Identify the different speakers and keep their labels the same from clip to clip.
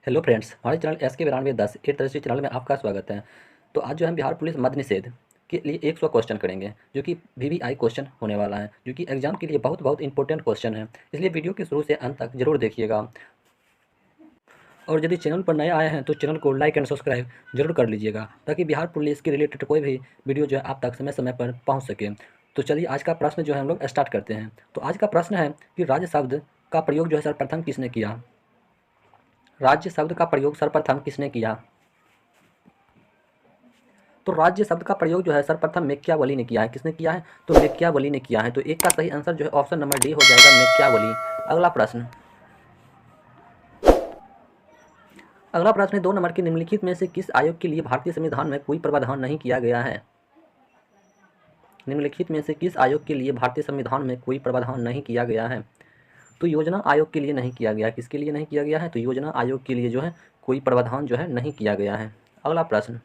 Speaker 1: Hello friends, हमारे channel S के 9210 eight तरह चैनल में आपका स्वागत है। तो आज जो हम बिहार पुलिस मद्य निषेध के लिए 100 क्वेश्चन करेंगे, जो कि वीवीआई क्वेश्चन होने वाला है, जो कि एग्जाम के लिए बहुत बहुत इंपॉर्टेंट क्वेश्चन है। इसलिए वीडियो के शुरू से अंत तक जरूर देखिएगा। और यदि चैनल पर नए आए हैं तो चैनल को लाइक एंड सब्सक्राइब जरूर कर लीजिएगा, ताकि बिहार पुलिस के रिलेटेड कोई भी वीडियो जो है आप तक समय समय पर पहुँच सके। तो चलिए आज का प्रश्न जो है हम लोग स्टार्ट करते हैं। तो आज का प्रश्न है कि राज्य शब्द का प्रयोग जो है सर्वप्रथम किसने किया। राज्य शब्द का प्रयोग सर्वप्रथम किसने किया। तो राज्य शब्द का प्रयोग जो है सर्वप्रथम मैकियावेली ने किया है। किसने किया है? तो मैकियावेली ने किया है। तो एक का सही आंसर जो है ऑप्शन नंबर डी हो जाएगा, मैकियावेली। अगला प्रश्न। अगला प्रश्न है 2 नंबर के निम्नलिखित में से किस आयोग के लिए भारतीय संविधान में कोई प्रावधान नहीं किया गया है। निम्नलिखित में से किस आयोग के लिए भारतीय संविधान में कोई प्रावधान नहीं किया गया है। तो योजना आयोग के लिए नहीं किया गया। किसके लिए नहीं किया गया है? तो योजना आयोग के लिए जो है कोई प्रावधान जो है नहीं किया गया है। अगला प्रश्न।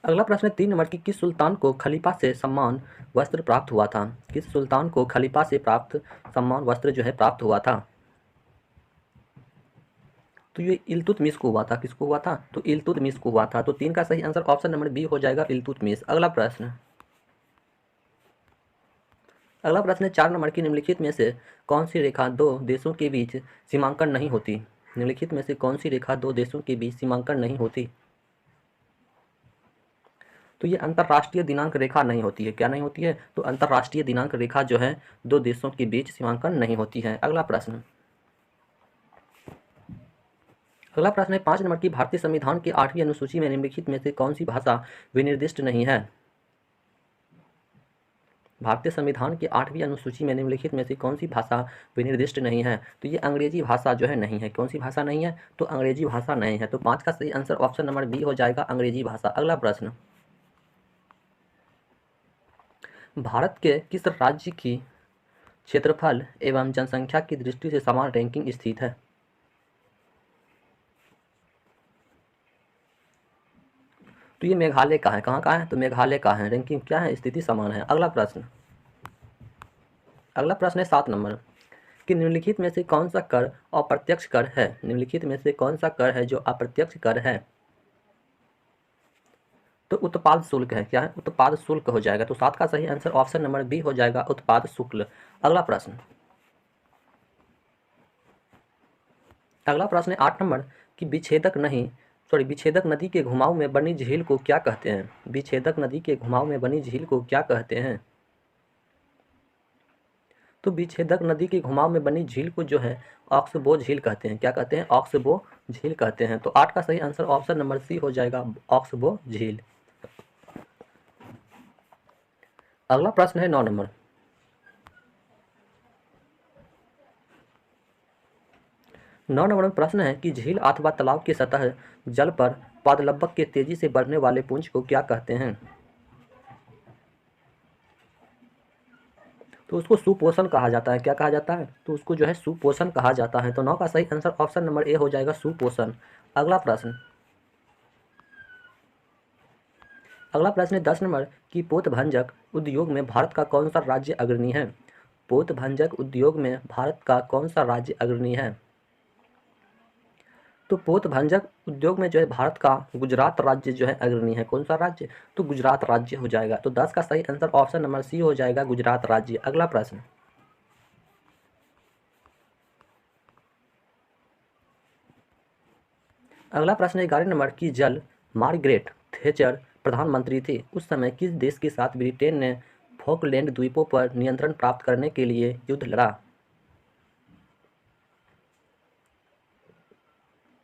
Speaker 1: अगला प्रश्न है 3 नंबर की किस सुल्तान को खलीफा से सम्मान वस्त्र प्राप्त हुआ था। किस सुल्तान को खलीफा से प्राप्त सम्मान वस्त्र जो है प्राप्त हुआ था। तो ये इल्तुतमिश को हुआ था। किसको हुआ था? तो इल्तुतमिश को हुआ था। तो 3 का सही आंसर ऑप्शन नंबर बी हो जाएगा, इल्तुतमिश। अगला प्रश्न। अगला प्रश्न है 4 नंबर की निम्नलिखित में से कौन सी रेखा दो देशों के बीच सीमांकन नहीं होती। निम्नलिखित में से कौन सी रेखा दो देशों के बीच सीमांकन नहीं होती। तो ये अंतर्राष्ट्रीय दिनांक रेखा नहीं होती है। क्या नहीं होती है? तो अंतर्राष्ट्रीय दिनांक रेखा जो है दो देशों के बीच सीमांकन नहीं होती है। अगला प्रश्न। अगला प्रश्न है 5 नंबर की भारतीय संविधान की 8वीं अनुसूची में निम्नलिखित में से कौन सी भाषा विनिर्दिष्ट नहीं है। भारतीय संविधान की 8वीं अनुसूची में निम्नलिखित में से कौन सी भाषा विनिर्दिष्ट नहीं है। तो ये अंग्रेजी भाषा जो है नहीं है। कौन सी भाषा नहीं है? तो अंग्रेजी भाषा नहीं है। तो 5 का सही आंसर ऑप्शन नंबर बी हो जाएगा, अंग्रेजी भाषा। अगला प्रश्न। भारत के किस राज्य की क्षेत्रफल एवं जनसंख्या की दृष्टि से समान रैंकिंग स्थित है। तो ये मेघालय का है। कहाँ का है? तो मेघालय का है। रैंकिंग क्या है? स्थिति समान है। अगला प्रश्न। अगला प्रश्न है 7 नंबर कि निम्नलिखित में से कौन सा कर अप्रत्यक्ष कर है। निम्नलिखित में से कौन सा कर है जो अप्रत्यक्ष कर है। तो उत्पाद शुल्क है। क्या है? उत्पाद शुल्क हो जाएगा। तो 7 का सही आंसर ऑप्शन नंबर बी हो जाएगा, उत्पाद शुल्क। अगला प्रश्न। अगला प्रश्न है 8 नंबर कि विच्छेदक नदी के घुमाव में बनी झील को क्या कहते हैं। विच्छेदक नदी के घुमाव में बनी झील को क्या कहते हैं। तो विच्छेदक नदी के घुमाव में बनी झील को जो है ऑक्सबो झील कहते हैं। क्या कहते हैं? ऑक्सबो झील कहते हैं। तो 8 का सही आंसर ऑप्शन नंबर सी हो जाएगा, ऑक्सबो झील। अगला प्रश्न है 9 नंबर। 9 नंबर में प्रश्न है कि झील अथवा तालाब की सतह जल पर पादलभक के तेजी से बढ़ने वाले पुंज को क्या कहते हैं। तो उसको सुपोषण कहा जाता है। क्या कहा जाता है? तो उसको जो है सुपोषण कहा जाता है। तो 9 का सही आंसर ऑप्शन नंबर ए हो जाएगा, सुपोषण। अगला प्रश्न। अगला प्रश्न है 10 नंबर कि पोतभंजक उद्योग में भारत का कौन सा राज्य अग्रणी है। पोतभंजक उद्योग में भारत का कौन सा राज्य अग्रणी है। तो पोतभंजक उद्योग में जो है भारत का गुजरात राज्य जो है अग्रणी है। कौन सा राज्य? तो गुजरात राज्य हो जाएगा। तो 10 का सही आंसर ऑप्शन नंबर सी हो जाएगा, गुजरात राज्य। अगला प्रश्न। अगला प्रश्न है 11 नंबर की जल मार्गरेट थैचर प्रधानमंत्री थी उस समय किस देश के साथ ब्रिटेन ने फॉकलैंड द्वीपों पर नियंत्रण प्राप्त करने के लिए युद्ध लड़ा।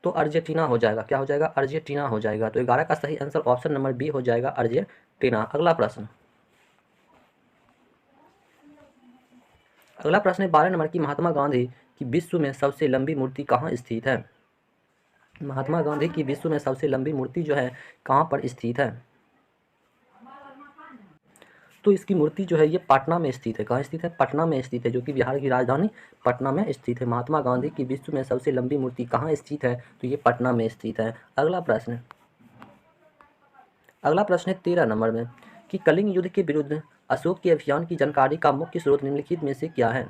Speaker 1: तो अर्जेंटीना हो जाएगा। क्या हो जाएगा? अर्जेंटीना हो जाएगा। तो 11 का सही आंसर ऑप्शन नंबर बी हो जाएगा, अर्जेंटीना। अगला प्रश्न। अगला प्रश्न है 12 नंबर की महात्मा गांधी की विश्व में सबसे लंबी मूर्ति कहाँ स्थित है। महात्मा गांधी की विश्व में सबसे लंबी मूर्ति जो है कहाँ पर स्थित है। तो इसकी मूर्ति जो है ये पटना में स्थित है। कहाँ स्थित है? पटना में स्थित है, जो कि बिहार की राजधानी पटना में स्थित है। महात्मा गांधी की विश्व में सबसे लंबी मूर्ति कहाँ स्थित है? तो ये पटना में स्थित है। अगला प्रश्न। अगला प्रश्न है 13 नंबर में कि कलिंग युद्ध के विरुद्ध अशोक के अभियान की जानकारी का मुख्य स्रोत निम्नलिखित में से क्या है।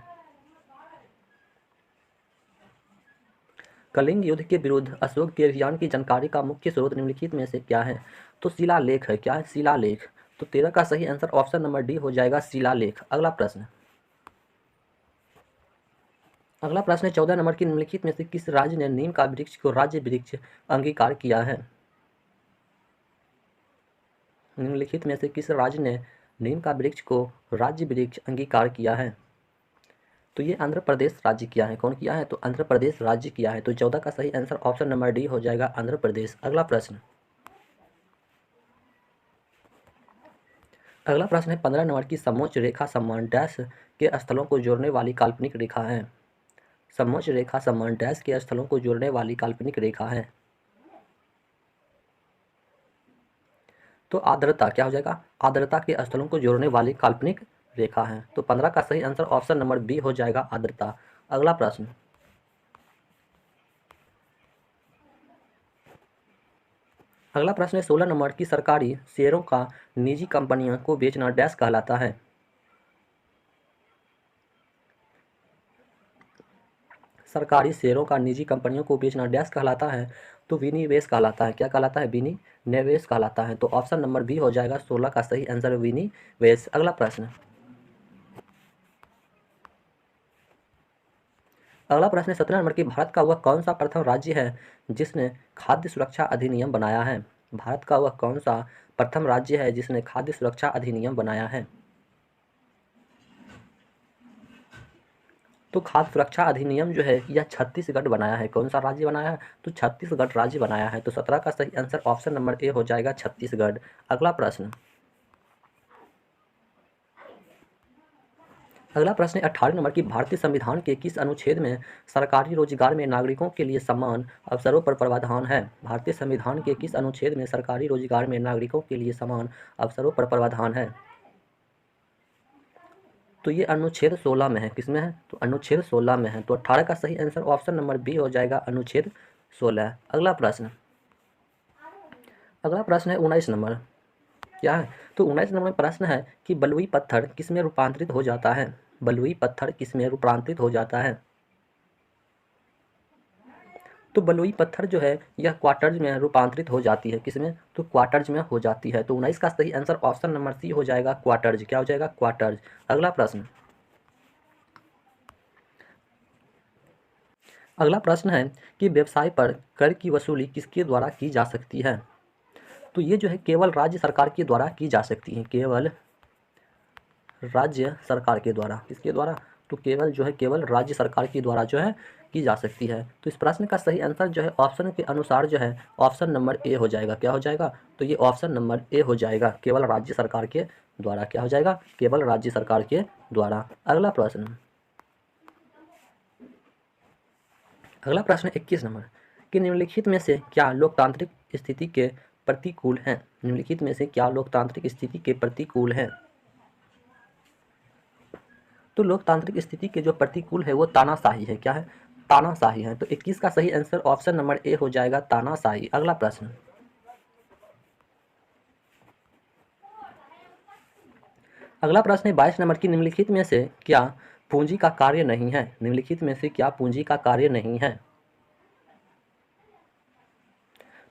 Speaker 1: कलिंग युद्ध के विरुद्ध अशोक के अभियान की जानकारी का मुख्य स्रोत निम्नलिखित में से क्या है। तो शिलालेख है। क्या है? शिलालेख। तो 13 का सही आंसर ऑप्शन नंबर डी हो जाएगा, शिलालेख। अगला प्रश्न है 14 नंबर की निम्नलिखित में से किस राज्य ने नीम का वृक्ष को राज्य वृक्ष अंगीकार किया है। निम्नलिखित में से किस राज्य ने नीम का वृक्ष को राज्य वृक्ष अंगीकार किया है। तो ये आंध्र प्रदेश राज्य किया है। कौन किया है? तो आंध्र प्रदेश राज्य किया है। तो 14 का सही आंसर ऑप्शन नंबर डी हो जाएगा, आंध्र प्रदेश। अगला प्रश्न है 15 नंबर की समोच्च रेखा समान डैश के स्थलों को जोड़ने वाली काल्पनिक रेखा है। समोच्च रेखा समान डैश के स्थलों को जोड़ने वाली काल्पनिक रेखा है। तो आर्द्रता। क्या हो जाएगा? आर्द्रता के स्थलों को जोड़ने वाली काल्पनिक रेखा है। तो 15 का सही आंसर ऑप्शन नंबर बी हो जाएगा, आर्द्रता। अगला प्रश्न है 16 नंबर की सरकारी शेयरों का निजी कंपनियों को बेचना डैश कहलाता है। सरकारी शेयरों का निजी कंपनियों को बेचना डैश कहलाता है। तो विनिवेश कहलाता है। क्या कहलाता है? विनिवेश कहलाता है। तो ऑप्शन नंबर बी हो जाएगा, 16 का सही आंसर विनिवेश। अगला प्रश्न है 17 नंबर की भारत का वह कौन सा प्रथम राज्य है जिसने खाद्य सुरक्षा अधिनियम बनाया है। भारत का वह कौन सा प्रथम राज्य है जिसने खाद्य सुरक्षा अधिनियम बनाया है। तो खाद्य सुरक्षा अधिनियम जो है यह छत्तीसगढ़ बनाया है। कौन सा राज्य बनाया है? तो छत्तीसगढ़ राज्य बनाया है। तो 17 का सही आंसर ऑप्शन नंबर ए हो जाएगा, छत्तीसगढ़। अगला प्रश्न है 18 नंबर की भारतीय संविधान के किस अनुच्छेद में सरकारी रोजगार में नागरिकों के लिए समान अवसरों पर प्रावधान है। भारतीय संविधान के किस अनुच्छेद में सरकारी रोजगार में नागरिकों के लिए समान अवसरों पर प्रावधान है। तो ये अनुच्छेद 16 में है। किसमें है? तो अनुच्छेद 16 में है। तो 18 का सही आंसर ऑप्शन नंबर बी हो जाएगा, अनुच्छेद 16। अगला प्रश्न है 19 नंबर। क्या है? तो 19 नंबर में प्रश्न है कि बलुई पत्थर किसमें रूपांतरित हो जाता है। बलुई पत्थर किसमें रूपांतरित हो जाता है। तो बलुई पत्थर जो है यह क्वार्टर्ज में रूपांतरित हो जाती है। किसमें? तो क्वार्टर्ज में हो जाती है। तो 19 का सही आंसर ऑप्शन नंबर सी हो जाएगा, क्वार्टर्ज। क्या हो जाएगा? क्वार्टर्ज। अगला प्रश्न है कि व्यवसाय पर कर की वसूली किसके द्वारा की जा सकती है। तो ये जो है केवल राज्य सरकार के द्वारा की जा सकती है। केवल राज्य सरकार के द्वारा। किसके द्वारा? तो केवल राज्य सरकार के द्वारा जो है की जा सकती है। तो इस प्रश्न का सही आंसर जो है ऑप्शन के अनुसार जो है ऑप्शन नंबर ए हो जाएगा। क्या हो जाएगा? तो ये ऑप्शन नंबर ए हो जाएगा, केवल राज्य सरकार के द्वारा। क्या हो जाएगा? केवल राज्य सरकार के द्वारा। अगला प्रश्न है 21 नंबर कि निम्नलिखित में से क्या लोकतांत्रिक स्थिति के प्रतिकूल हैं। निम्नलिखित में से क्या लोकतांत्रिक स्थिति के प्रतिकूल हैं। तो लोकतांत्रिक स्थिति के जो प्रतिकूल है वो तानाशाही है। क्या है? तानाशाही है। तो 21 का सही आंसर ऑप्शन नंबर ए हो जाएगा, तानाशाही। अगला प्रश्न है 22 नंबर की निम्नलिखित में से क्या पूंजी का कार्य नहीं है। निम्नलिखित में से क्या पूंजी का कार्य नहीं है।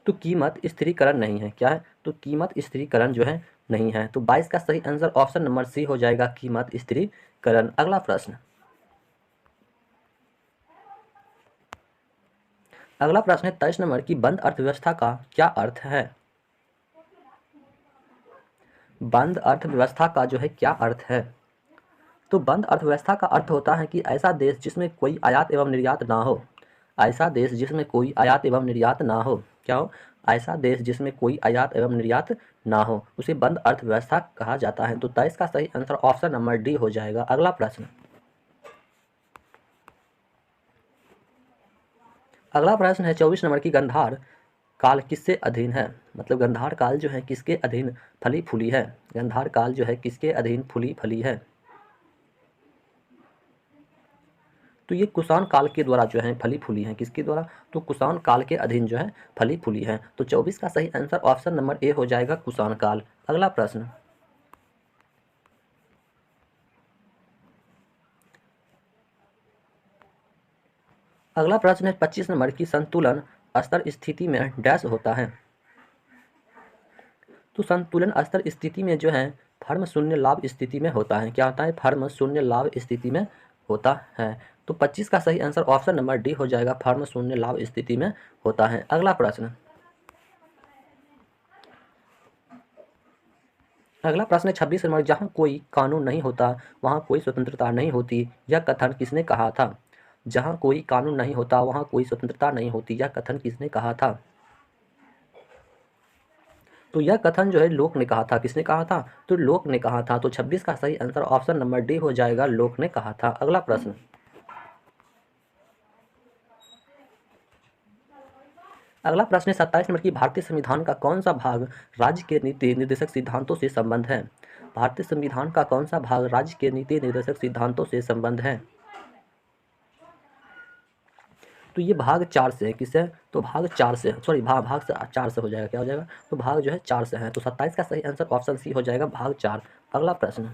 Speaker 1: तो कीमत स्थिरीकरण नहीं है। क्या है? तो कीमत स्थिरीकरण जो है नहीं है। तो 22 का सही आंसर ऑप्शन नंबर सी हो जाएगा, कीमत स्थिरीकरण। अगला प्रश्न है 23 नंबर की बंद अर्थव्यवस्था का क्या अर्थ है। बंद अर्थव्यवस्था का जो है क्या अर्थ है। तो बंद अर्थव्यवस्था का अर्थ होता है कि ऐसा देश जिसमें कोई आयात एवं निर्यात ना हो। ऐसा देश जिसमें कोई आयात एवं निर्यात ना हो। क्या हो? ऐसा देश जिसमें कोई आयात एवं निर्यात ना हो उसे बंद अर्थव्यवस्था कहा जाता है। तो 23 का सही आंसर ऑप्शन नंबर डी हो जाएगा। अगला प्रश्न है 24 नंबर की गंधार काल किससे अधीन है। मतलब गंधार काल जो है किसके अधीन फली फूली है। गंधार काल जो है किसके अधीन फूली फली है। तो ये कुषाण काल के द्वारा जो है फली फूली हैं। किसके द्वारा? तो कुषाण काल के अधीन जो है फली फूली हैं। तो 24 का सही आंसर ऑप्शन नंबर ए हो जाएगा, कुषाण काल। अगला प्रश्न, अगला प्रश्न है 25 नंबर की, संतुलन स्तर स्थिति में डैश होता है। तो संतुलन स्तर स्थिति में जो है फर्म शून्य लाभ स्थिति में होता है। क्या होता है? फर्म शून्य लाभ स्थिति में होता है। तो 25 का सही आंसर ऑप्शन नंबर डी हो जाएगा, फर्म शून्य लाभ स्थिति में होता है। अगला प्रश्न, अगला प्रश्न है 26 नंबर, जहाँ कोई कानून नहीं होता वहाँ कोई स्वतंत्रता नहीं होती, यह कथन किसने कहा था? जहाँ कोई कानून नहीं होता वहाँ कोई स्वतंत्रता नहीं होती, यह कथन किसने कहा था? तो यह कथन जो है लोक ने कहा था। किसने कहा था? तो लोक ने कहा था। तो 26 का सही आंसर ऑप्शन नंबर डी हो जाएगा, लोक ने कहा था। अगला प्रश्न, अगला प्रश्न है 27 नंबर की, भारतीय संविधान का कौन सा भाग राज्य के नीति निर्देशक सिद्धांतों से संबंध है? भारतीय संविधान का कौन सा भाग राज्य के नीति निर्देशक सिद्धांतों से संबंध है? तो ये भाग 4 से है। किससे? तो भाग 4 से, सॉरी भाग से 4 से हो जाएगा। क्या हो जाएगा? तो भाग जो है 4 से है। तो 27 का सही आंसर ऑप्शन सी हो जाएगा, भाग 4। अगला प्रश्न,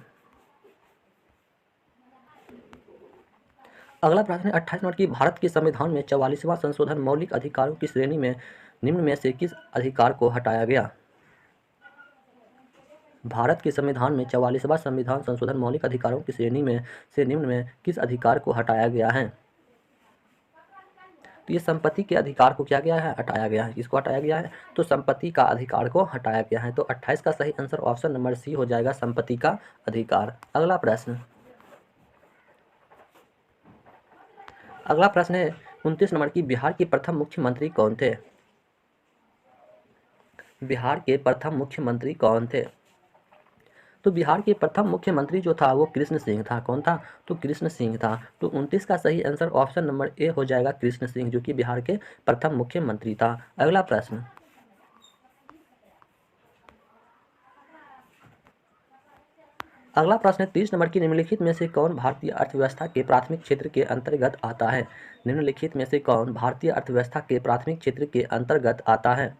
Speaker 1: अगला प्रश्न है 28 नंबर की, भारत के संविधान में 44वां संशोधन मौलिक अधिकारों की श्रेणी में निम्न में से किस अधिकार को हटाया गया? भारत के संविधान में 44वां संविधान संशोधन मौलिक अधिकारों की श्रेणी में से निम्न में किस अधिकार को हटाया गया है? तो ये संपत्ति के अधिकार को क्या गया है? हटाया गया है। किसको हटाया गया है? तो संपत्ति का अधिकार को हटाया गया है। तो 28 का सही आंसर ऑप्शन नंबर सी हो जाएगा, संपत्ति का अधिकार। अगला प्रश्न, अगला प्रश्न है 29 नंबर की, बिहार के प्रथम मुख्यमंत्री कौन थे? बिहार के प्रथम मुख्यमंत्री कौन थे? तो बिहार के प्रथम मुख्यमंत्री जो था वो कृष्ण सिंह था। कौन था? तो कृष्ण सिंह था। तो 29 का सही आंसर ऑप्शन नंबर ए हो जाएगा, कृष्ण सिंह, जो कि बिहार के प्रथम मुख्यमंत्री था। अगला प्रश्न, अगला प्रश्न है 30 नंबर की, निम्नलिखित में से कौन भारतीय अर्थव्यवस्था के प्राथमिक क्षेत्र के अंतर्गत आता है? निम्नलिखित में से कौन भारतीय अर्थव्यवस्था के प्राथमिक क्षेत्र के अंतर्गत आता है?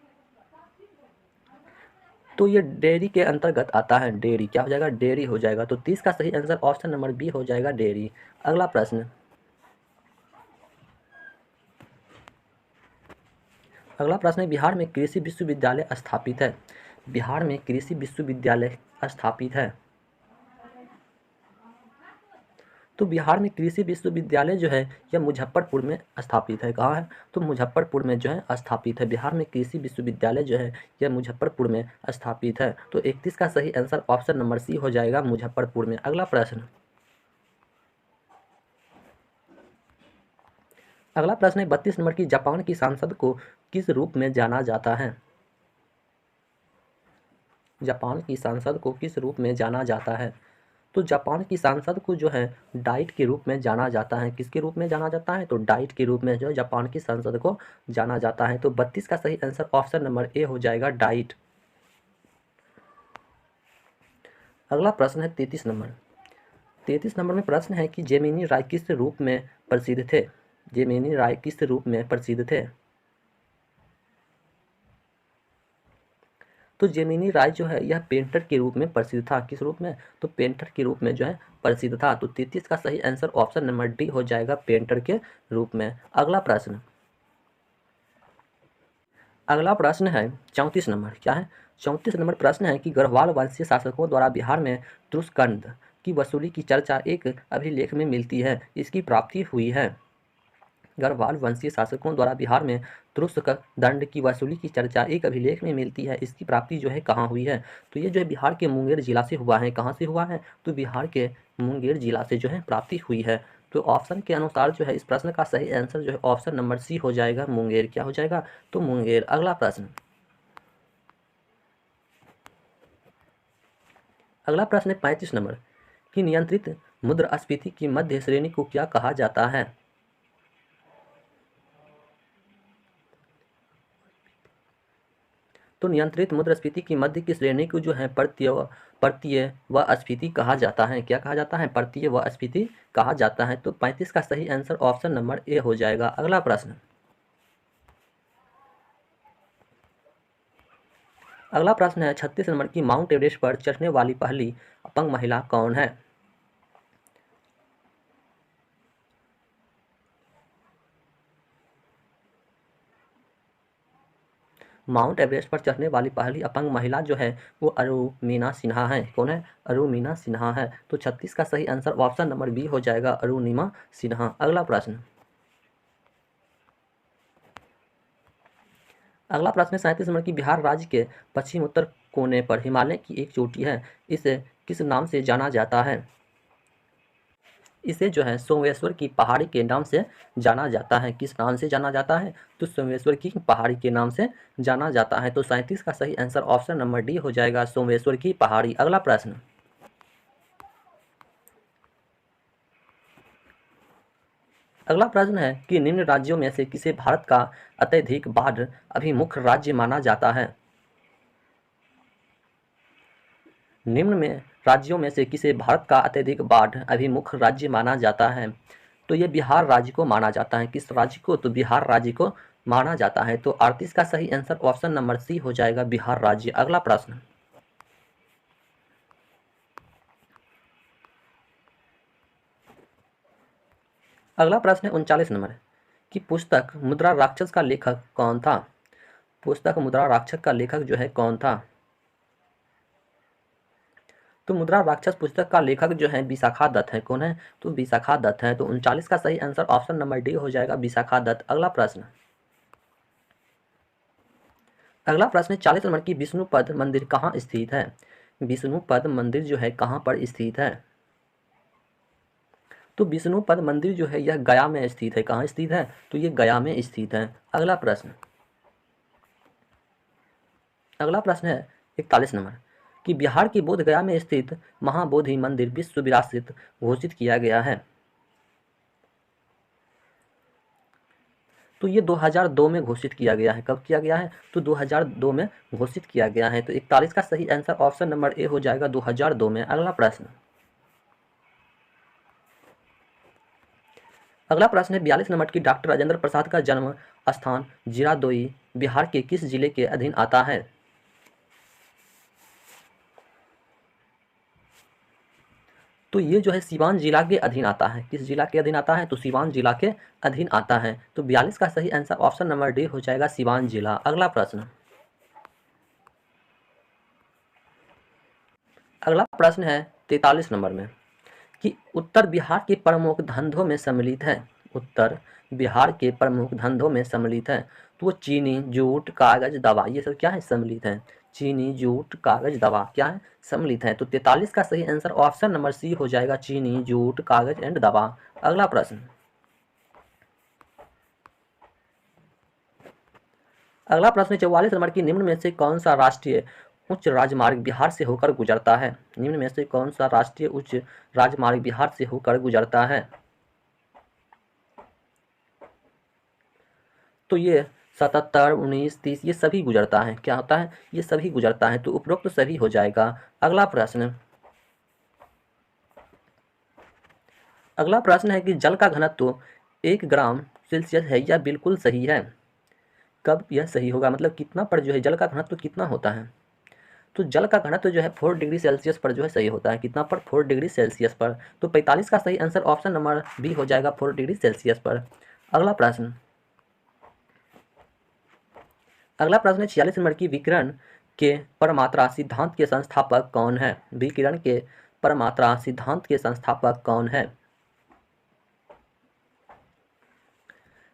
Speaker 1: तो ये डेयरी के अंतर्गत आता है। डेयरी क्या हो जाएगा? डेयरी हो जाएगा। तो 30 का सही आंसर ऑप्शन नंबर बी हो जाएगा, डेयरी। अगला प्रश्न, अगला प्रश्न है बिहार में कृषि विश्वविद्यालय स्थापित है। बिहार में कृषि विश्वविद्यालय स्थापित है। तो बिहार में कृषि विश्वविद्यालय जो है यह मुजफ्फरपुर में स्थापित है। कहाँ है? तो मुजफ्फरपुर में जो है स्थापित है। बिहार में कृषि विश्वविद्यालय जो है यह मुजफ्फरपुर में स्थापित है। तो 31 का सही आंसर ऑप्शन नंबर सी हो जाएगा, मुजफ्फरपुर में। अगला प्रश्न, अगला प्रश्न है 32 नंबर की, जापान की सांसद को किस रूप में जाना जाता है? जापान की सांसद को किस रूप में जाना जाता है? तो जापान की सांसद को जो है डाइट के रूप में जाना जाता है। किसके रूप में जाना जाता है? तो डाइट के रूप में जो है जापान की सांसद को जाना जाता है। तो 32 का सही आंसर ऑप्शन नंबर ए हो जाएगा, डाइट। अगला प्रश्न है 33 नंबर। 33 नंबर में प्रश्न है कि जेमिनी राय किस रूप में प्रसिद्ध थे? जेमिनी राय किस रूप में प्रसिद्ध थे? तो जेमिनी राय जो है यह पेंटर के रूप में प्रसिद्ध था। किस रूप में? तो पेंटर के रूप में जो है प्रसिद्ध था। तो 33 का सही आंसर ऑप्शन नंबर डी हो जाएगा, पेंटर के रूप में। अगला प्रश्न, अगला प्रश्न है 34 नंबर। क्या है? 34 नंबर प्रश्न है कि गढ़वाल वंशीय शासकों द्वारा बिहार में तुषकंड की वसूली की चर्चा एक अभिलेख में मिलती है, इसकी प्राप्ति हुई है। गढ़वाल वंशीय शासकों द्वारा बिहार में तुरुष्क दंड की वसूली की चर्चा एक अभिलेख में मिलती है, इसकी प्राप्ति जो है कहाँ हुई है? तो ये जो है बिहार के मुंगेर जिला से हुआ है। कहाँ से हुआ है? तो बिहार के मुंगेर जिला से जो है प्राप्ति हुई है। तो ऑप्शन के अनुसार जो है इस प्रश्न का सही आंसर जो है ऑप्शन नंबर सी हो जाएगा, मुंगेर। क्या हो जाएगा? तो मुंगेर। अगला प्रश्न, अगला प्रश्न है 35 नंबर की, नियंत्रित मुद्रास्फीति की मध्य श्रेणी को क्या कहा जाता है? तो नियंत्रित मुद्रास्फीति की मध्य की श्रेणी को जो है परतीय व अस्फीति कहा जाता है। क्या कहा जाता है? परतीय व अस्फीति कहा जाता है। तो 35 का सही आंसर ऑप्शन नंबर ए हो जाएगा। अगला प्रश्न, अगला प्रश्न है 36 नंबर की, माउंट एवरेस्ट पर चढ़ने वाली पहली अपंग महिला कौन है? माउंट एवरेस्ट पर चढ़ने वाली पहली अपंग महिला जो है वो अरुणिमा सिन्हा है। कौन है? अरुणिमा सिन्हा है। तो 36 का सही आंसर ऑप्शन नंबर बी हो जाएगा, अरुणिमा सिन्हा। अगला प्रश्न, अगला प्रश्न 37 नंबर की, बिहार राज्य के पश्चिम उत्तर कोने पर हिमालय की एक चोटी है, इसे किस नाम से जाना जाता है? इसे जो है सोमेश्वर की पहाड़ी के नाम से जाना जाता है। किस नाम से जाना जाता है? तो सोमेश्वर की पहाड़ी के नाम से जाना जाता है। तो 37 का सही आंसर ऑप्शन नंबर डी हो जाएगा, सोमेश्वर की पहाड़ी। अगला प्रश्न, अगला प्रश्न है कि निम्न राज्यों में से किसे भारत का अत्यधिक बाढ़ अभिमुख राज्य माना जाता है? निम्न में राज्यों में से किसे भारत का अत्यधिक बाढ़ अभिमुख राज्य माना जाता है? तो ये बिहार राज्य को माना जाता है। किस राज्य को? तो बिहार राज्य को माना जाता है। तो 38 का सही आंसर ऑप्शन नंबर सी हो जाएगा, बिहार राज्य। अगला प्रश्न, अगला प्रश्न है 39 नंबर की, पुस्तक मुद्रा राक्षस का लेखक कौन था? पुस्तक मुद्रा राक्षस का लेखक जो है कौन था? तो मुद्रा राक्षस पुस्तक का लेखक जो है विशाखा दत्त है। कौन है? तो विशाखा दत्त है। तो 39 का सही आंसर ऑप्शन नंबर डी हो जाएगा, विशाखा दत्त। अगला प्रश्न, अगला प्रश्न 40 नंबर की, विष्णुपद मंदिर कहाँ स्थित है? विष्णुपद मंदिर जो है कहाँ पर स्थित है? तो विष्णुपद मंदिर जो है यह गया में स्थित है। कहाँ स्थित है? तो ये गया में स्थित है। अगला प्रश्न, अगला प्रश्न है 41 नंबर कि, बिहार की बोध गया में स्थित महाबोधि मंदिर विश्व विरासत घोषित किया गया है। तो ये 2002 में घोषित किया गया है। कब किया गया है? तो 2002 में घोषित किया गया है। तो 41 का सही आंसर ऑप्शन नंबर ए हो जाएगा, 2002 में। अगला प्रश्न, अगला प्रश्न है 42 नंबर की, डॉक्टर राजेंद्र प्रसाद का जन्म स्थान जीरादोई बिहार के किस जिले के अधीन आता है? तो ये जो है सीवान जिला के अधीन आता है। किस जिला के अधीन आता है? तो सीवान जिला के अधीन आता है। तो 42 का सही आंसर ऑप्शन नंबर डी हो जाएगा, सीवान जिला। अगला प्रश्न, अगला प्रश्न है 43 नंबर में कि, उत्तर बिहार के प्रमुख धंधों में सम्मिलित है। उत्तर बिहार के प्रमुख धंधों में सम्मिलित है। तो वो चीनी, जूट, कागज, दवा, ये सब क्या है? सम्मिलित है। चीनी, जूट, कागज, दवा क्या है? सम्मिलित है। तो 43 का सही आंसर ऑप्शन नंबर सी हो जाएगा, चीनी, जूट, कागज एंड दवा। अगला प्रश्न, अगला प्रश्न 44 नंबर की, निम्न में से कौन सा राष्ट्रीय उच्च राजमार्ग बिहार से होकर गुजरता है? निम्न में से कौन सा राष्ट्रीय उच्च राजमार्ग बिहार से होकर गुजरता है? तो ये 77, 19, 30 ये सभी गुजरता है। क्या होता है? ये सभी गुजरता है। तो उपरोक्त सभी हो जाएगा। अगला प्रश्न, अगला प्रश्न है कि, जल का घनत्व 1 ग्राम सेल्सियस है, यह बिल्कुल सही है। कब यह सही होगा? मतलब कितना पर जो है जल का घनत्व कितना होता है? तो जल का घनत्व जो है 4 डिग्री सेल्सियस पर जो है सही होता है। कितना पर? 4 डिग्री सेल्सियस पर। तो 45 का सही आंसर ऑप्शन नंबर बी हो जाएगा, 4 डिग्री सेल्सियस पर। अगला प्रश्न, अगला प्रश्न है 46 नंबर की, विकिरण के परमात्रा सिद्धांत के संस्थापक कौन है? विकिरण के परमात्रा सिद्धांत के संस्थापक कौन है?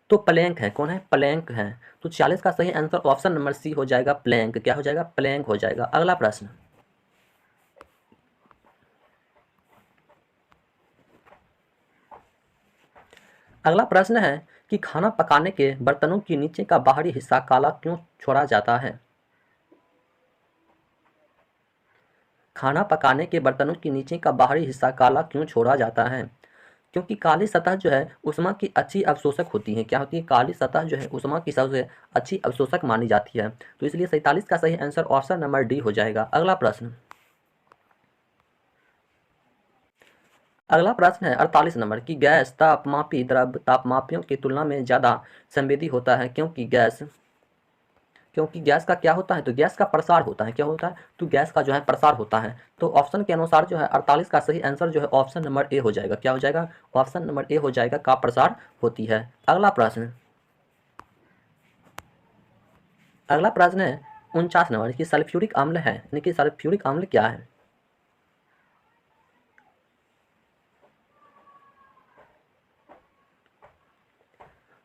Speaker 1: तो प्लैंक है। कौन है? प्लैंक है। तो 46 का सही आंसर ऑप्शन नंबर सी हो जाएगा, प्लैंक। क्या हो जाएगा? प्लैंक हो जाएगा। अगला प्रश्न, अगला प्रश्न है कि, खाना पकाने के बर्तनों के नीचे का बाहरी हिस्सा काला क्यों छोड़ा जाता है? खाना पकाने के बर्तनों के नीचे का बाहरी हिस्सा काला क्यों छोड़ा जाता है? क्योंकि काली सतह जो है ऊष्मा की अच्छी अवशोषक होती है। क्या होती है? काली सतह जो है ऊष्मा की सबसे अच्छी अवशोषक मानी जाती है। तो इसलिए 47 का सही आंसर ऑप्शन नंबर डी हो जाएगा। अगला प्रश्न है 48 नंबर की गैस तापमापी द्रव्य तापमापियों की तुलना में ज़्यादा संवेदी होता है क्योंकि गैस का क्या होता है? तो गैस का प्रसार होता है। क्या होता है? तो गैस का जो है प्रसार होता है। तो ऑप्शन के अनुसार जो है 48 का सही आंसर जो है ऑप्शन नंबर ए हो जाएगा। क्या हो जाएगा? ऑप्शन नंबर ए हो जाएगा, का प्रसार होती है। अगला प्रश्न है 49 नंबर की सल्फ्यूरिक अम्ल है, यानी कि सल्फ्यूरिक अम्ल क्या है?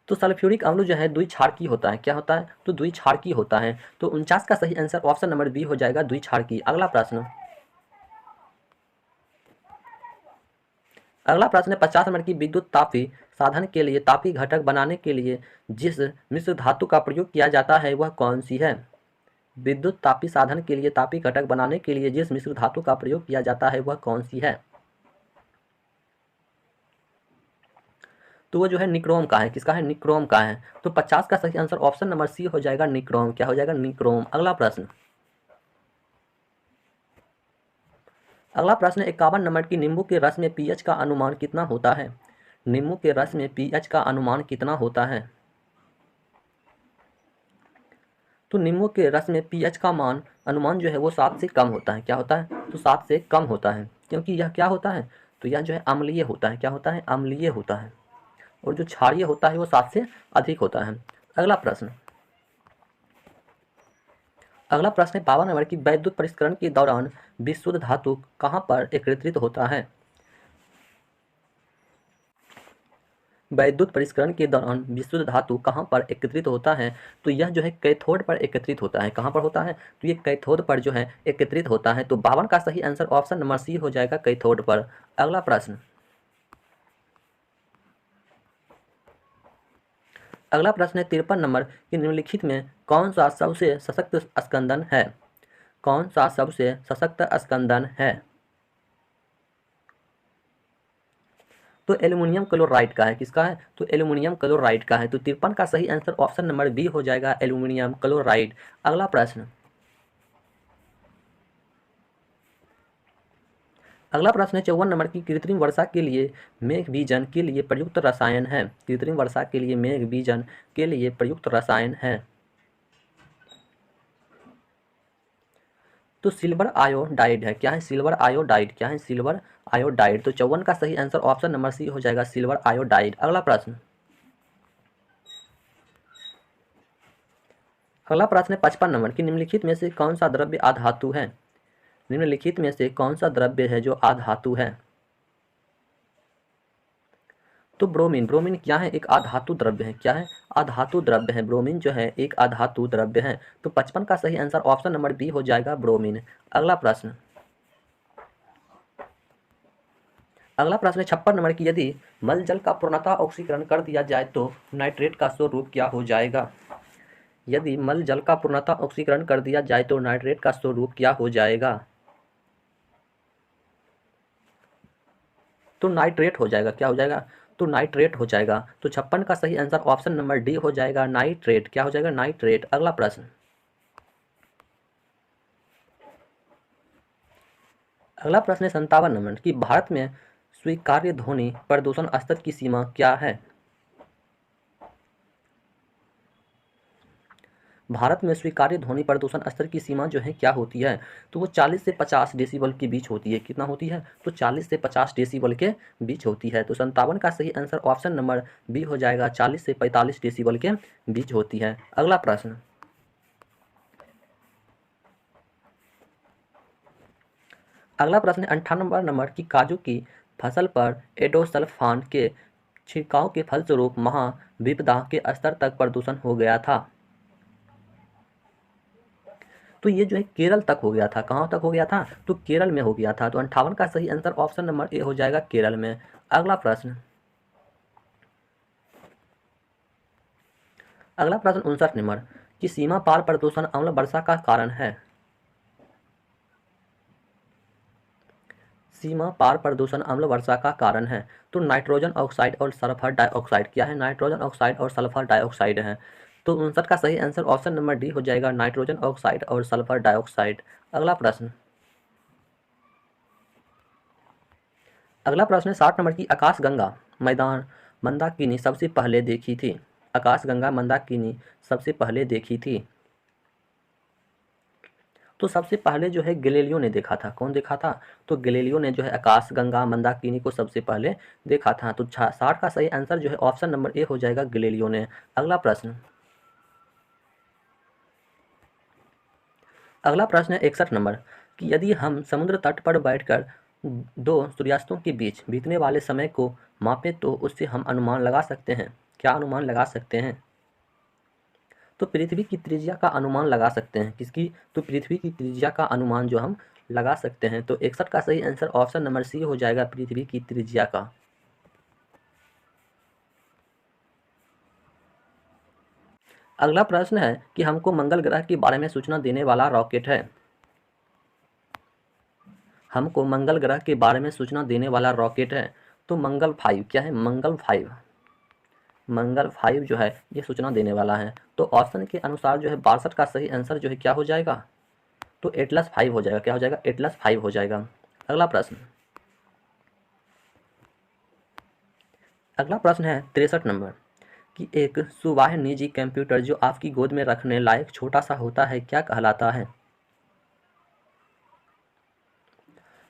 Speaker 1: तो सल्फ्यूरिक अम्ल जो है द्विक्षारकीय होता है। क्या होता है? तो द्विक्षारकीय होता है। तो 49 का सही आंसर ऑप्शन नंबर बी हो जाएगा, द्विक्षारकीय। अगला प्रश्न है 50 नंबर की विद्युत तापी साधन के लिए तापी घटक बनाने के लिए जिस मिश्र धातु का प्रयोग किया जाता है वह कौन सी है? विद्युत तापी साधन के लिए तापी घटक बनाने के लिए जिस मिश्र धातु का प्रयोग किया जाता है वह कौन सी है? तो वो जो है निक्रोम का है। किसका है? निक्रोम का है। तो 50 का सही आंसर ऑप्शन नंबर सी हो जाएगा, निक्रोम। क्या हो जाएगा? निक्रोम। अगला प्रश्न 51 नंबर की नींबू के रस में पीएच का अनुमान कितना होता है? नींबू के रस में पीएच का अनुमान कितना होता है? तो नींबू के रस में पीएच का अनुमान जो है वो 7 से कम होता है। क्या होता है? तो 7 से कम होता है, क्योंकि यह क्या होता है? तो यह जो है अम्लीय होता है। क्या होता है? अम्लीय होता है। और जो क्षारीय होता है वो 7 से अधिक होता है। अगला प्रश्न है 52 नंबर की वैद्युत परिष्करण के दौरान विशुद्ध धातु कहाँ पर एकत्रित होता है? वैद्युत परिष्करण के दौरान विशुद्ध धातु कहाँ पर एकत्रित होता है? तो यह जो है कैथोड पर एकत्रित होता है। कहाँ पर होता है? तो ये कैथोड पर जो है एकत्रित होता है। तो 52 का सही आंसर ऑप्शन नंबर सी हो जाएगा, कैथोड पर। अगला प्रश्न है 53 नंबर कि निम्नलिखित में कौन सा सबसे सशक्त स्कंदन है? कौन सा सबसे सशक्त स्कंदन है? तो एल्युमिनियम क्लोराइड का है। किसका है? तो एल्युमिनियम क्लोराइड का है। तो 53 का सही आंसर ऑप्शन नंबर बी हो जाएगा, एल्युमिनियम क्लोराइड। अगला प्रश्न है 54 नंबर की कृत्रिम वर्षा के लिए मेघ बीजन के लिए प्रयुक्त रसायन है। कृत्रिम वर्षा के लिए मेघ बीजन के लिए प्रयुक्त रसायन है। तो सिल्वर आयोडाइड है। क्या है? Silver iodide. क्या है? Silver iodide. तो 54 का सही आंसर ऑप्शन नंबर सी हो जाएगा, सिल्वर आयोडाइड। अगला प्रश्न है 55 नंबर की निम्नलिखित में से कौन सा द्रव्य आधातु है? निम्नलिखित में से कौन सा द्रव्य है जो आधातु है? तो ब्रोमीन। ब्रोमीन क्या है? एक आधातु द्रव्य है। क्या है? आधातु द्रव्य है। ब्रोमीन जो है एक आधातु द्रव्य है। तो 55 का सही आंसर ऑप्शन नंबर बी हो जाएगा, ब्रोमीन। अगला प्रश्न है 56 नंबर की यदि मल जल का पूर्णतः ऑक्सीकरण कर दिया जाए तो नाइट्रेट का स्वरूप क्या हो जाएगा? यदि मल जल का पूर्णतः ऑक्सीकरण कर दिया जाए तो नाइट्रेट का स्वरूप क्या हो जाएगा? तो नाइट्रेट हो जाएगा। क्या हो जाएगा? तो नाइट्रेट हो जाएगा। तो 56 का सही आंसर ऑप्शन नंबर डी हो जाएगा, नाइट्रेट। क्या हो जाएगा? नाइट्रेट। अगला प्रश्न है 57 नंबर कि भारत में स्वीकार्य ध्वनि प्रदूषण स्तर की सीमा क्या है? भारत में स्वीकार्य ध्वनि प्रदूषण स्तर की सीमा जो है क्या होती है? तो वो 40 से 50 डेसिबल के बीच होती है। कितना होती है? तो 40 से 50 डेसिबल के बीच होती है। तो 57 का सही आंसर ऑप्शन नंबर बी हो जाएगा, 40 से 45 डेसिबल के बीच होती है। अगला प्रश्न है 58 नंबर की काजू की फसल पर एडोसल्फान के छिड़काव के फलस्वरूप महाविपदा के स्तर तक प्रदूषण हो गया था। तो ये जो है केरल तक हो गया था। कहाँ तक हो गया था? तो केरल में हो गया था। तो 58 का सही आंसर ऑप्शन नंबर ए हो जाएगा, केरल में। अगला प्रश्न 59 नंबर कि सीमा पार प्रदूषण अम्ल वर्षा का कारण है। सीमा पार प्रदूषण अम्ल वर्षा का कारण है? तो नाइट्रोजन ऑक्साइड और सल्फर डाइऑक्साइड। क्या है? नाइट्रोजन ऑक्साइड और सल्फर डाइऑक्साइड है। तो 59 का सही आंसर ऑप्शन नंबर डी हो जाएगा, नाइट्रोजन ऑक्साइड और सल्फर डाइऑक्साइड। अगला प्रश्न है 60 नंबर की। आकाशगंगा मैदान मंदाकिनी सबसे पहले देखी थी। आकाशगंगा मंदाकिनी सबसे पहले देखी थी। तो सबसे पहले जो है गैलीलियो ने देखा था। कौन देखा था? तो गैलीलियो ने जो है आकाशगंगा मंदाकिनी को सबसे पहले देखा था। तो 60 का सही आंसर जो है ऑप्शन नंबर ए हो जाएगा, गैलीलियो ने। अगला प्रश्न है 61 नंबर कि यदि हम समुद्र तट पर बैठकर दो सूर्यास्तों के बीच बीतने वाले समय को मापें तो उससे हम अनुमान लगा सकते हैं। क्या अनुमान लगा सकते हैं? तो पृथ्वी की त्रिज्या का अनुमान लगा सकते हैं। किसकी? तो पृथ्वी की त्रिज्या का अनुमान जो हम लगा सकते हैं। तो 61 का सही आंसर ऑप्शन नंबर सी हो जाएगा, पृथ्वी की त्रिज्या का। अगला प्रश्न है कि हमको मंगल ग्रह के बारे में सूचना देने वाला रॉकेट है। हमको मंगल ग्रह के बारे में सूचना देने वाला रॉकेट है। तो मंगल 5। क्या है? मंगल 5। मंगल 5 जो है ये सूचना देने वाला है। तो ऑप्शन के अनुसार जो है 62 का सही आंसर जो है क्या हो जाएगा? तो एटलस 5 हो जाएगा। क्या हो जाएगा? एटलस 5 हो जाएगा। अगला प्रश्न है 63 नंबर कि एक सुवाह्य निजी कंप्यूटर जो आपकी गोद में रखने लायक छोटा सा होता है क्या कहलाता है?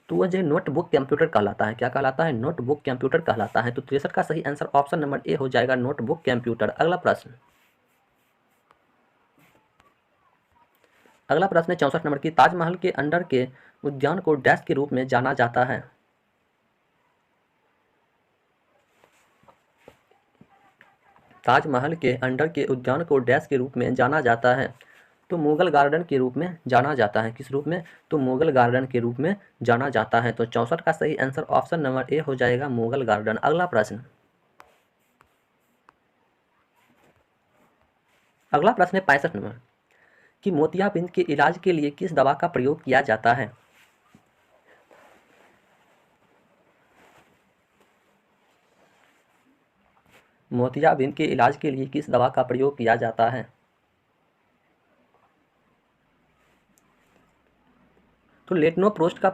Speaker 1: तो वह जो नोटबुक कंप्यूटर कहलाता है। क्या कहलाता है? नोटबुक कंप्यूटर कहलाता है। तो 63 का सही आंसर ऑप्शन नंबर ए हो जाएगा, नोटबुक कंप्यूटर। अगला प्रश्न है 64 नंबर की। ताजमहल के अंडर के उद्यान को डैश के रूप में जाना जाता है। ताजमहल के अंडर के उद्यान को डैश के रूप में जाना जाता है। तो मुगल गार्डन के रूप में जाना जाता है। किस रूप में? तो मुगल गार्डन के रूप में जाना जाता है। तो 64 का सही आंसर ऑप्शन नंबर ए हो जाएगा, मुगल गार्डन। अगला प्रश्न है 65 नंबर कि मोतियाबिंद के इलाज के लिए किस दवा का प्रयोग किया जाता है? मोतियाबिंद के इलाज के लिए किस दवा का प्रयोग किया जाता है? तो लेटनोप्रोस्ट का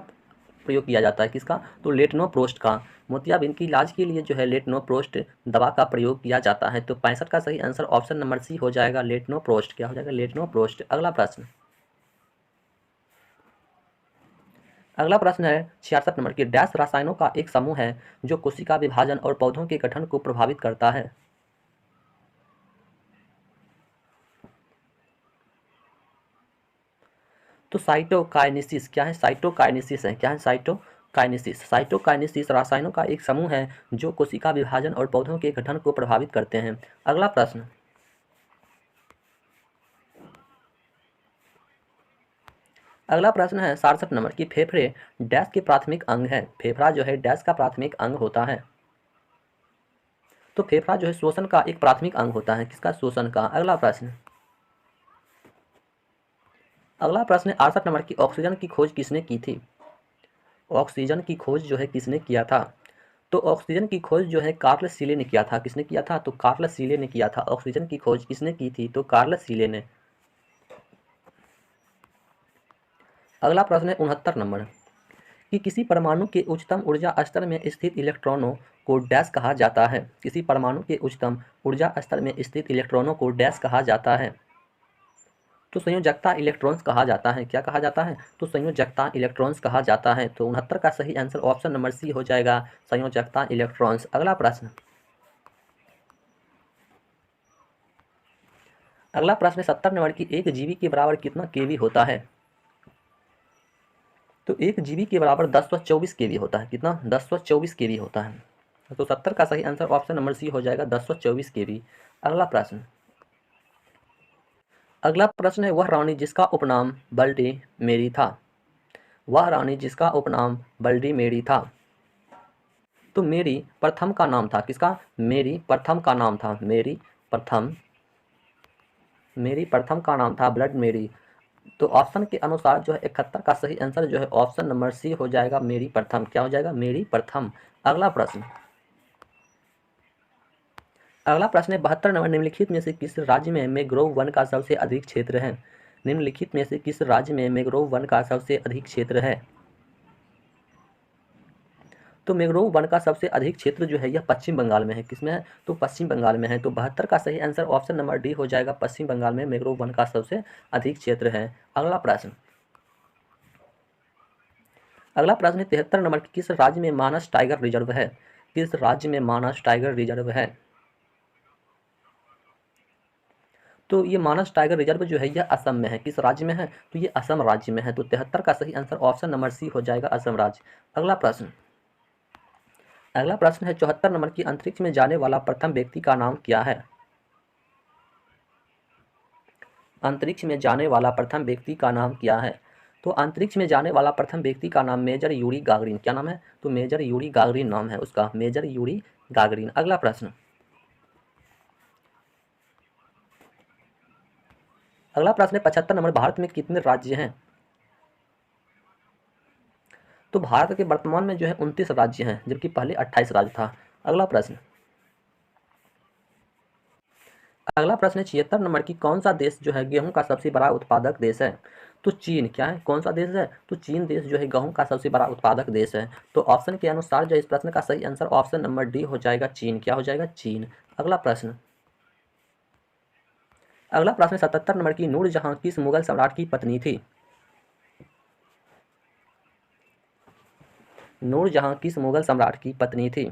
Speaker 1: प्रयोग किया जाता है। किसका? तो लेटनोप्रोस्ट का। मोतियाबिंद के इलाज के लिए जो है लेटनोप्रोस्ट दवा का प्रयोग किया जाता है। तो 65 का सही आंसर ऑप्शन नंबर सी हो जाएगा, लेटनोप्रोस्ट। क्या हो जाएगा? लेटनोप्रोस्ट। अगला प्रश्न है 66 नंबर की। डैश रसायनों का एक समूह है जो कोशिका विभाजन और पौधों के गठन को प्रभावित करता है। तो साइटोकाइनेसिस। क्या है? साइटोकाइनेसिस है। क्या है? साइटोकाइनेसिस। साइटोकाइनेसिस रसायनों का एक समूह है जो कोशिका विभाजन और पौधों के गठन को प्रभावित करते हैं। अगला प्रश्न है 67 नंबर की। फेफड़े डैश के प्राथमिक अंग है। फेफड़ा जो है डैश का प्राथमिक अंग होता है। तो फेफड़ा जो है श्वसन का एक प्राथमिक अंग होता है। किसका? श्वसन का। अगला प्रश्न है 68 नंबर की। ऑक्सीजन की खोज किसने की थी? ऑक्सीजन की खोज जो है किसने किया था? तो ऑक्सीजन की खोज जो है कार्ल सीले ने किया था। किसने किया था? तो कार्ल सीले ने किया था। ऑक्सीजन की खोज किसने की थी? तो कार्ल सीले ने। अगला प्रश्न है 69 नंबर कि किसी परमाणु के उच्चतम ऊर्जा स्तर में स्थित इलेक्ट्रॉनों को डैश कहा जाता है। किसी परमाणु के उच्चतम ऊर्जा स्तर में स्थित इलेक्ट्रॉनों को डैश कहा जाता है। तो संयोजकता इलेक्ट्रॉन्स कहा जाता है। क्या कहा जाता है? तो संयोजकता इलेक्ट्रॉन्स कहा जाता है। तो 69 का सही आंसर ऑप्शन नंबर सी हो जाएगा, संयोजकता इलेक्ट्रॉन्स। अगला प्रश्न है 70 नंबर की। एक जीबी के बराबर कितना केवी होता है? तो एक जीबी के बराबर 1024 केवी होता है। कितना? 1024 केवी होता है। तो 70 का सही आंसर ऑप्शन नंबर सी हो जाएगा, 1024 केवी। अगला प्रश्न है वह रानी जिसका उपनाम बल्टी मेरी था। वह रानी जिसका उपनाम बल्टी मेरी था। तो मेरी प्रथम का नाम था। किसका? मेरी प्रथम का नाम था। मेरी प्रथम का नाम था ब्लड मेरी। तो ऑप्शन के अनुसार जो है 71 का सही आंसर जो है ऑप्शन नंबर सी हो जाएगा, मेरी प्रथम। क्या हो जाएगा? मेरी प्रथम। अगला प्रश्न, अगला प्रश्न है 72 नंबर, निम्नलिखित में से किस राज्य में मैंग्रोव वन का सबसे अधिक क्षेत्र है? निम्नलिखित में से किस राज्य में मैंग्रोव वन का सबसे अधिक क्षेत्र है? तो मैंग्रोव वन का सबसे अधिक क्षेत्र जो है यह पश्चिम बंगाल में है। किसमें है? तो पश्चिम बंगाल में है। तो 72 का सही आंसर ऑप्शन नंबर डी हो जाएगा, पश्चिम बंगाल में मैंग्रोव वन का सबसे अधिक क्षेत्र है। अगला प्रश्न, अगला प्रश्न है 73 नंबर, किस राज्य में मानस टाइगर रिजर्व है? किस राज्य में मानस टाइगर रिजर्व है? तो ये मानस टाइगर रिजर्व जो है यह असम में है। किस राज्य में है? तो ये असम राज्य में है। तो 73 का सही आंसर ऑप्शन नंबर सी हो जाएगा, असम राज्य। अगला प्रश्न, अगला प्रश्न है 74 नंबर की, अंतरिक्ष में जाने वाला प्रथम व्यक्ति का नाम क्या है? अंतरिक्ष में जाने वाला प्रथम व्यक्ति का नाम क्या है? तो अंतरिक्ष में जाने वाला प्रथम व्यक्ति का नाम मेजर यूरी गागरिन। क्या नाम है? तो मेजर यूरी गागरिन नाम है उसका, मेजर यूरी गागरिन। अगला प्रश्न, अगला प्रश्न है 75 नंबर, भारत में कितने राज्य हैं? तो भारत के वर्तमान में जो है 29 राज्य हैं, जबकि पहले 28 राज्य था। अगला प्रश्न, अगला प्रश्न है 76 नंबर की, कौन सा देश जो है गेहूं का सबसे बड़ा उत्पादक देश है? तो चीन। क्या है? कौन सा देश है? तो चीन देश जो है गेहूं का सबसे बड़ा उत्पादक देश है। तो ऑप्शन के अनुसार जो इस प्रश्न का सही आंसर ऑप्शन नंबर डी हो जाएगा, चीन। क्या हो जाएगा? चीन। अगला प्रश्न, अगला प्रश्न 77 नंबर की, नूरजहां किस मुगल सम्राट की पत्नी थी? नूरजहां किस मुगल सम्राट की पत्नी थी?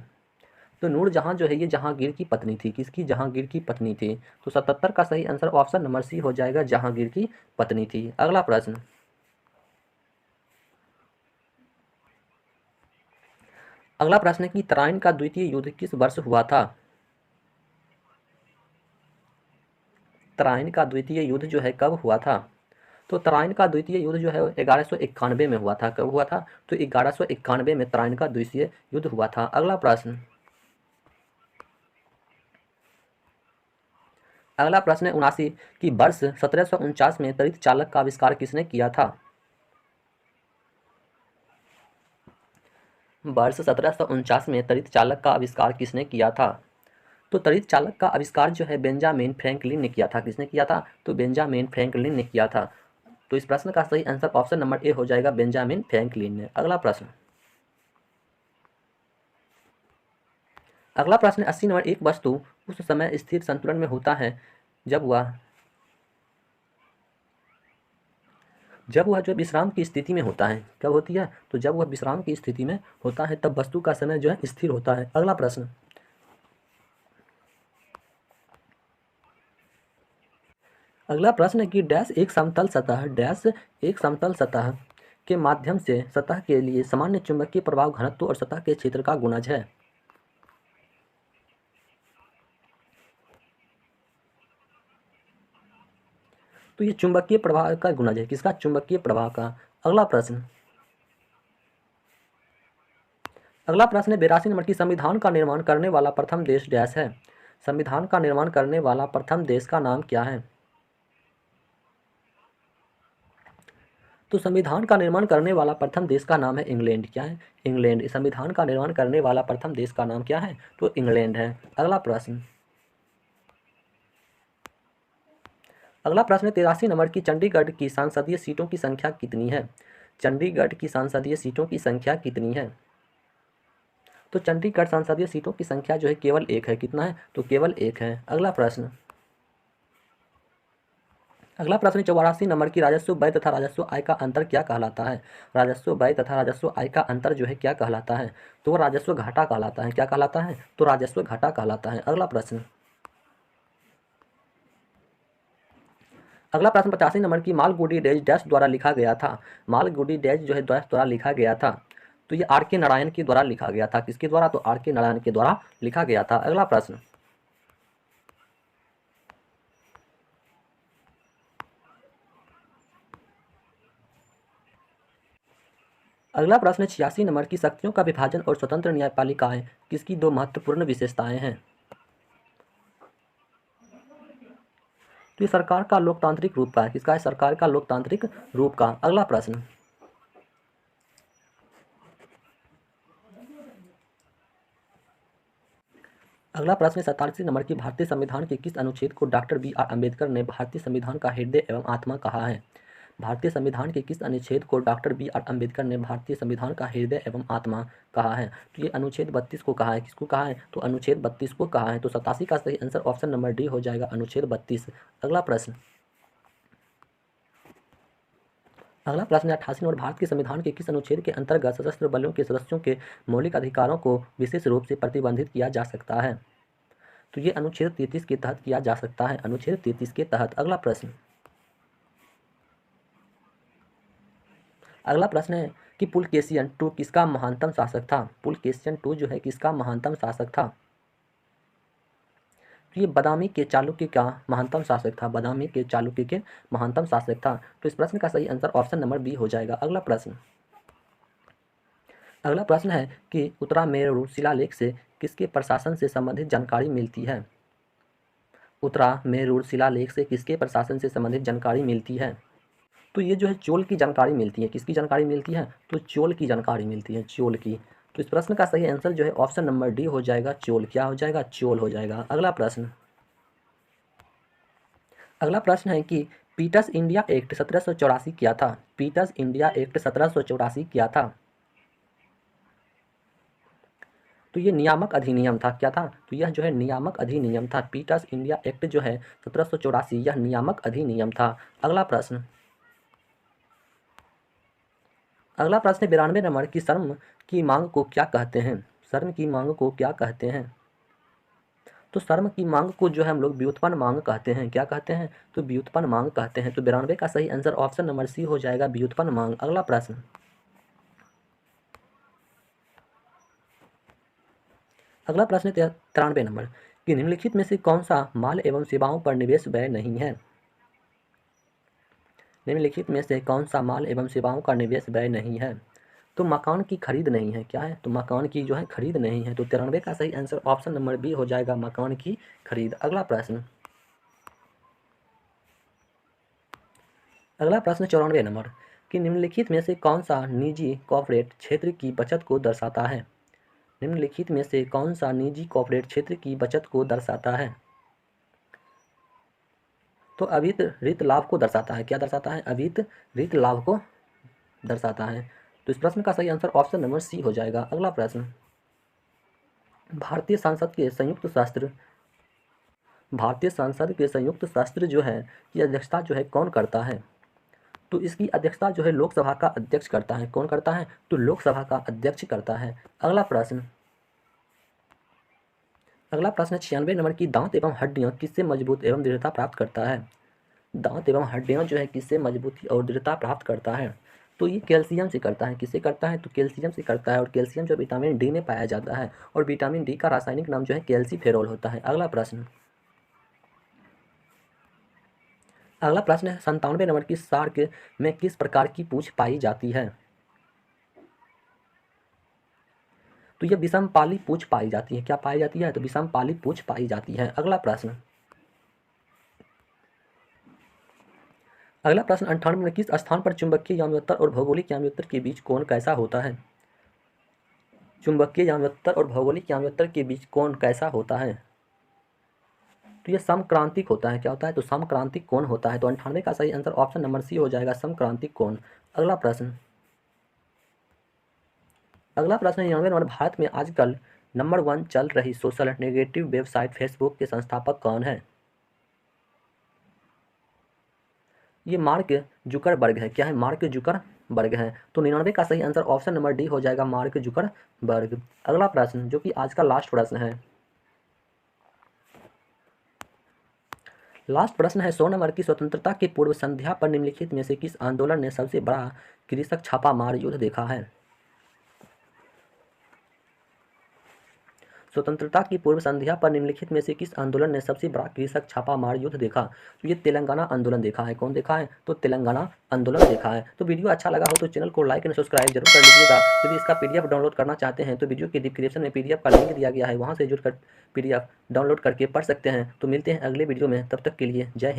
Speaker 1: तो नूरजहां जो है ये जहांगीर की पत्नी थी। किसकी? जहांगीर की पत्नी थी। तो 77 का सही आंसर ऑप्शन नंबर सी हो जाएगा, जहांगीर की पत्नी थी। अगला प्रश्न, अगला प्रश्न है कि तराइन का द्वितीय युद्ध किस वर्ष हुआ था? तराइन का द्वितीय युद्ध जो है कब हुआ था? तो तराइन का द्वितीय युद्ध जो है 1191 में हुआ था। कब हुआ था? तो 1191 में तराइन का द्वितीय युद्ध हुआ था। अगला प्रश्न, अगला प्रश्न है 79 कि वर्ष 1749 में तड़ित चालक का आविष्कार किसने किया था? वर्ष 1749 में तड़ित चालक का आविष्कार किसने किया था? तो तड़ित चालक का आविष्कार जो है बेंजामिन फ्रैंकलिन ने किया था। किसने किया था? तो बेंजामिन फ्रैंकलिन ने किया था। तो इस प्रश्न का सही आंसर ऑप्शन नंबर ए हो जाएगा, बेंजामिन फ्रैंकलिन ने। अगला प्रश्न, अगला प्रश्न 80 नंबर, एक वस्तु उस समय स्थिर संतुलन में होता है जब वह जो विश्राम की स्थिति में होता है। कब होती है? तो जब वह विश्राम की स्थिति में होता है तब वस्तु का समय जो है स्थिर होता है। अगला प्रश्न, अगला प्रश्न है कि डैश एक समतल सतह के माध्यम से सतह के लिए सामान्य चुंबकीय प्रभाव घनत्व और सतह के क्षेत्र का गुणज है। तो ये चुंबकीय प्रभाव का गुणज है। किसका? चुंबकीय प्रभाव का। अगला प्रश्न, अगला प्रश्न है 82 नंबर की, संविधान का निर्माण करने वाला प्रथम देश डैश है? संविधान का निर्माण करने वाला प्रथम देश का नाम क्या है? तो संविधान का निर्माण करने वाला प्रथम देश का नाम है इंग्लैंड। क्या है? इंग्लैंड। संविधान का निर्माण करने वाला प्रथम देश का नाम क्या है? तो इंग्लैंड है। अगला प्रश्न, अगला प्रश्न है 83 नंबर की, चंडीगढ़ की सांसदीय सीटों की संख्या कितनी है? चंडीगढ़ की सांसदीय सीटों की संख्या कितनी है? तो चंडीगढ़ संसदीय सीटों की संख्या जो है केवल एक है। कितना है? तो केवल एक है। अगला प्रश्न, अगला प्रश्न 84 नंबर की, राजस्व व्यय तथा राजस्व आय का अंतर क्या कहलाता है? राजस्व व्यय तथा राजस्व आय का अंतर जो है क्या कहलाता है? तो राजस्व घाटा कहलाता है। क्या कहलाता है? तो राजस्व घाटा कहलाता है। अगला प्रश्न, अगला प्रश्न 85 नंबर की, मालगुडी डेज डैश द्वारा लिखा गया था? मालगुडी डेज जो है डैश द्वारा लिखा गया था। तो ये आर के नारायण के द्वारा लिखा गया था। किसके द्वारा? तो आर के नारायण के द्वारा लिखा गया था। अगला प्रश्न, अगला प्रश्न 86 नंबर की, शक्तियों का विभाजन और स्वतंत्र न्यायपालिकाएं किसकी दो महत्वपूर्ण विशेषताएं हैं? तो ये सरकार का लोकतांत्रिक रूप का है, किसका है? सरकार का लोकतांत्रिक रूप का। अगला प्रश्न, अगला प्रश्न 47 नंबर की, भारतीय संविधान के किस अनुच्छेद को डॉक्टर बी आर अम्बेडकर ने भारतीय संविधान का हृदय एवं आत्मा कहा है? भारतीय संविधान के किस अनुच्छेद को डॉक्टर बी आर अम्बेडकर ने भारतीय संविधान का हृदय एवं आत्मा कहा है? तो ये अनुच्छेद 32 को कहा है। किसको कहा है? तो अनुच्छेद 32 को कहा है। तो 87 का सही आंसर ऑप्शन नंबर डी हो जाएगा, अनुच्छेद 32। अगला प्रश्न, अगला प्रश्न 88 नंबर, भारत के संविधान के किस अनुच्छेद के अंतर्गत सशस्त्र बलों के सदस्यों के मौलिक अधिकारों को विशेष रूप से प्रतिबंधित किया जा सकता है? तो ये अनुच्छेद 33 के तहत किया जा सकता है, अनुच्छेद 33 के तहत। अगला प्रश्न, अगला प्रश्न है कि पुलकेशियन II किसका महानतम शासक था? पुलकेशियन II जो है किसका महानतम शासक था? तो ये बादामी के चालुक्य का महानतम शासक था, बादामी के चालुक्य के महानतम शासक था। तो इस प्रश्न का सही आंसर ऑप्शन नंबर बी हो जाएगा। अगला प्रश्न, अगला प्रश्न है कि उत्तरामेरुर शिलालेख से किसके प्रशासन से संबंधित जानकारी मिलती है? उत्तरामेरुर शिलालेख से किसके प्रशासन से संबंधित जानकारी मिलती है? तो ये जो है चोल की जानकारी मिलती है। किसकी जानकारी मिलती है? तो चोल की जानकारी मिलती है, चोल की। तो इस प्रश्न का सही आंसर जो है ऑप्शन नंबर डी हो जाएगा, चोल। क्या हो जाएगा? चोल हो जाएगा। अगला प्रश्न, अगला प्रश्न है कि पीटर्स इंडिया एक्ट 1784 क्या था? पीटर्स इंडिया एक्ट 1784 क्या था? तो ये नियामक अधिनियम था। क्या था? तो यह जो है नियामक अधिनियम था। पीटर्स इंडिया एक्ट जो है 1784 यह नियामक अधिनियम था। अगला प्रश्न, अगला प्रश्न 92 नंबर की, श्रम की मांग को क्या कहते हैं? श्रम की मांग को क्या कहते हैं? तो श्रम की मांग को जो है हम लोग व्युत्पन्न मांग कहते हैं। क्या कहते हैं? तो व्युत्पन्न मांग कहते हैं। तो 92 का सही आंसर ऑप्शन नंबर सी हो जाएगा, व्युत्पन्न मांग। अगला प्रश्न, अगला प्रश्न 93 नंबर कि निम्नलिखित में से कौन सा माल एवं सेवाओं पर निवेश व्यय नहीं है? निम्नलिखित में से कौन सा माल एवं सेवाओं का निवेश व्यय नहीं है? तो मकान की खरीद नहीं है। क्या है? तो मकान की जो है खरीद नहीं है। तो 93 का सही आंसर ऑप्शन नंबर बी हो जाएगा, मकान की खरीद। अगला प्रश्न, अगला प्रश्न 94 नंबर कि निम्नलिखित में से कौन सा निजी कॉर्पोरेट क्षेत्र की बचत को दर्शाता है? निम्नलिखित में से कौन सा निजी कॉर्पोरेट क्षेत्र की बचत को दर्शाता है? तो अवितरित लाभ को दर्शाता है। क्या दर्शाता है? अवितरित लाभ को दर्शाता है। तो इस प्रश्न का सही आंसर ऑप्शन नंबर सी हो जाएगा। अगला प्रश्न, भारतीय संसद के संयुक्त शस्त्र, भारतीय संसद के संयुक्त शस्त्र जो है की अध्यक्षता जो है कौन करता है? तो इसकी अध्यक्षता जो है लोकसभा का अध्यक्ष करता है। कौन करता है? तो लोकसभा का अध्यक्ष करता है। अगला प्रश्न, अगला प्रश्न 96 नंबर की, दांत एवं हड्डियां किससे मजबूत एवं दृढ़ता प्राप्त करता है? दांत एवं हड्डियां जो है किससे मजबूती और दृढ़ता प्राप्त करता है? तो ये कैल्शियम से करता है। किससे करता है? तो कैल्शियम से करता है। और कैल्शियम जो विटामिन डी में पाया जाता है, और विटामिन डी का रासायनिक नाम जो है कैल्सीफेरोल होता है। अगला प्रश्न, अगला प्रश्न है 97 नंबर की, शार्क में किस प्रकार की पूंछ पाई जाती है? तो यह विषमपाली पूंछ पाई जाती है। क्या पाई जाती है? तो विषमपाली पूंछ पाई जाती है। अगला प्रश्न, अगला प्रश्न 98 में, किस स्थान पर चुंबकीय याम्योत्तर और भौगोलिक याम्योत्तर के बीच कोण कैसा होता है? चुंबकीय याम्योत्तर और भौगोलिक याम्योत्तर के बीच कोण कैसा होता है? तो यह समक्रांतिक होता है। क्या होता है? तो समक्रांतिक कोण होता है। तो 98 का सही आंसर ऑप्शन नंबर सी हो जाएगा, समक्रांतिक कोण। अगला प्रश्न, अगला प्रश्न 99 नंबर, भारत में आजकल नंबर 1 चल रही सोशल नेगेटिव वेबसाइट फेसबुक के संस्थापक कौन है? ये मार्क जुकरबर्ग है। क्या है? मार्क जुकरबर्ग है। तो 99 का सही आंसर ऑप्शन नंबर डी हो जाएगा, मार्क जुकरबर्ग। अगला प्रश्न जो कि आज का लास्ट प्रश्न है, लास्ट प्रश्न है 100 नंबर की, स्वतंत्रता की पूर्व संध्या पर निम्नलिखित में से किस आंदोलन ने सबसे बड़ा कृषक छापामार युद्ध देखा है? स्वतंत्रता की पूर्व संध्या पर निम्नलिखित में से किस आंदोलन ने सबसे बड़ा कृषक छापामार युद्ध देखा? तो ये तेलंगाना आंदोलन देखा है। कौन देखा है? तो तेलंगाना आंदोलन देखा है। तो वीडियो अच्छा लगा हो तो चैनल को लाइक एंड सब्सक्राइब जरूर कर लीजिएगा। यदि इसका पीडीएफ डाउनलोड करना चाहते हैं तो वीडियो के डिस्क्रिप्शन में पीडीएफ का लिंक दिया गया है, वहाँ से जुड़कर पीडीएफ डाउनलोड करके पढ़ सकते हैं। तो मिलते हैं अगले वीडियो में, तब तक के लिए जय हिंद।